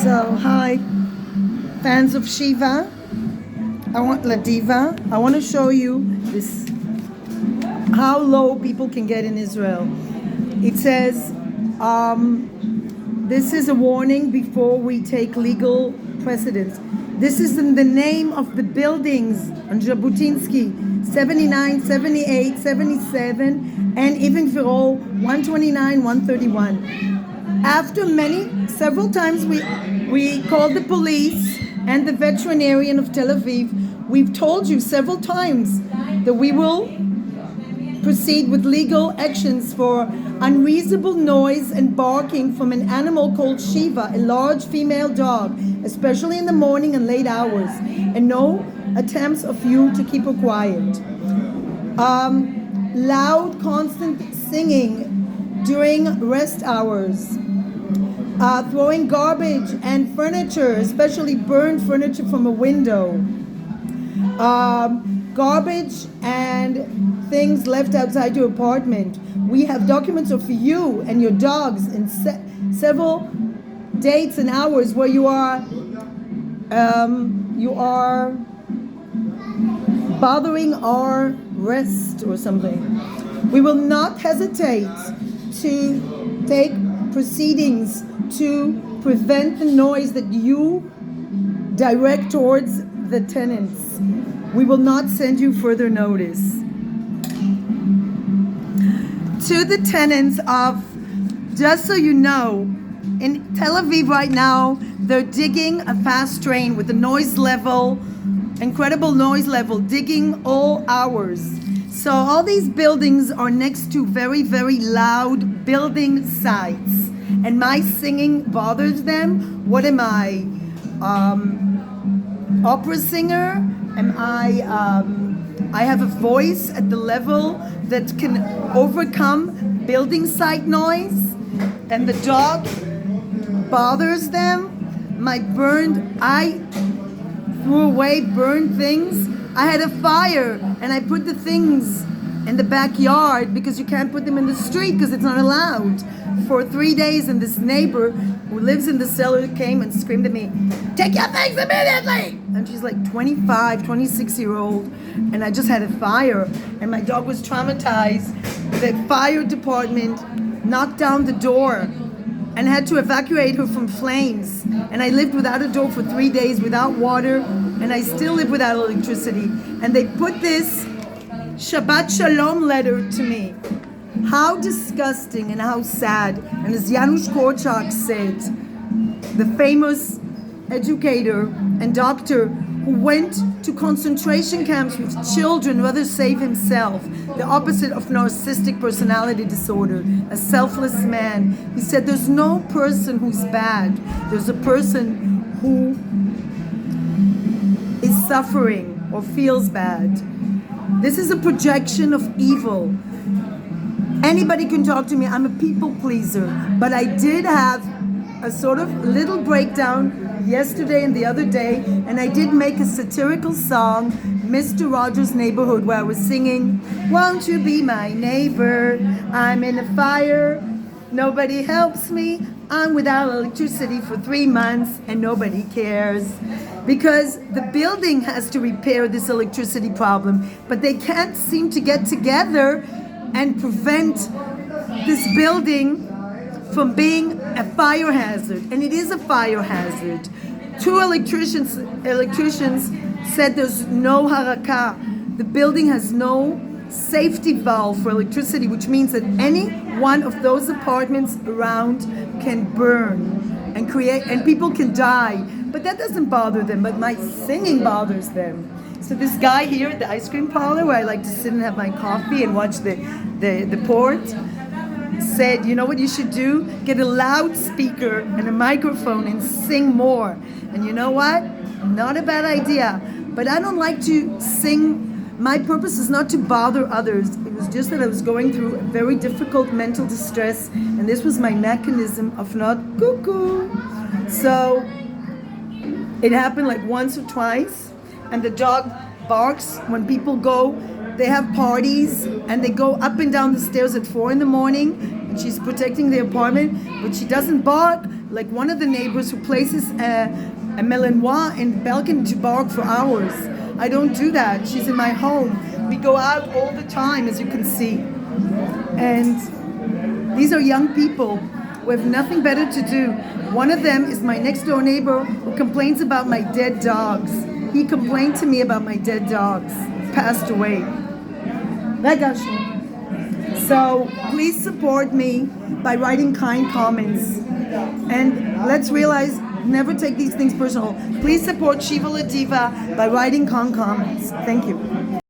So, hi, fans of Shiva. I want Ladiva. I want to show you this, how low people can get in Israel. It says, this is a warning before we take legal precedence. This is in the name of the buildings on Zboutinski, 79, 78, 77, and even for all 129, 131. After several times we called the police and the veterinarian of Tel Aviv. We've told you several times that we will proceed with legal actions for unreasonable noise and barking from an animal called Shiva, a large female dog, especially in the morning and late hours, and no attempts of you to keep her quiet. Loud, constant singing during rest hours. Throwing garbage and furniture, especially burned furniture from a window. Garbage and things left outside your apartment. We have documents of you and your dogs in several dates and hours where you are bothering our rest or something. We will not hesitate to take proceedings to prevent the noise that you direct towards the tenants. We will not send you further notice. To the tenants of, just so you know, in Tel Aviv right now, they're digging a fast train with the noise level, incredible noise level, digging all hours. So all these buildings are next to very, very loud building sites. And my singing bothers them. What am I? Opera singer? Am I have a voice at the level that can overcome building site noise? And the dog bothers them. I threw away burned things. I had a fire and I put the things in the backyard because you can't put them in the street because it's not allowed. For 3 days, and this neighbor who lives in the cellar came and screamed at me, "Take your things immediately!" And she's like 25, 26-year-old, and I just had a fire, and my dog was traumatized. The fire department knocked down the door and had to evacuate her from flames. And I lived without a door for 3 days, without water, and I still live without electricity. And they put this Shabbat Shalom letter to me. How disgusting and how sad. And as Janusz Korczak said, the famous educator and doctor who went to concentration camps with children rather save himself, the opposite of narcissistic personality disorder, a selfless man. He said there's no person who's bad. There's a person who is suffering or feels bad. This is a projection of evil. Anybody can talk to me. I'm a people pleaser. But I did have a sort of little breakdown yesterday and the other day, and I did make a satirical song, Mr. Rogers' Neighborhood, where I was singing, "Won't you be my neighbor? I'm in a fire. Nobody helps me. I'm without electricity for 3 months, and nobody cares." Because the building has to repair this electricity problem, but they can't seem to get together and prevent this building from being a fire hazard. And it is a fire hazard. 2 electricians said there's no harakah. The building has no safety valve for electricity, which means that any one of those apartments around can burn and people can die. But that doesn't bother them, but my singing bothers them. So this guy here at the ice cream parlor, where I like to sit and have my coffee and watch the port, said, you know what you should do? Get a loudspeaker and a microphone and sing more. And you know what? Not a bad idea. But I don't like to sing. My purpose is not to bother others. It was just that I was going through a very difficult mental distress, and this was my mechanism of not cuckoo. So it happened like once or twice. And the dog barks when people go. They have parties and they go up and down the stairs at 4 a.m. and she's protecting the apartment, but she doesn't bark Like one of the neighbors who places a Malinois in the balcony to bark for hours. I don't do that. She's in my home. We go out all the time, as you can see. And these are young people who have nothing better to do. One of them is my next door neighbor who complains about my dead dogs. He complained to me about my dead dogs. Passed away. So please support me by writing kind comments. And let's realize, never take these things personal. Please support Shiva Ladiva by writing kind comments. Thank you.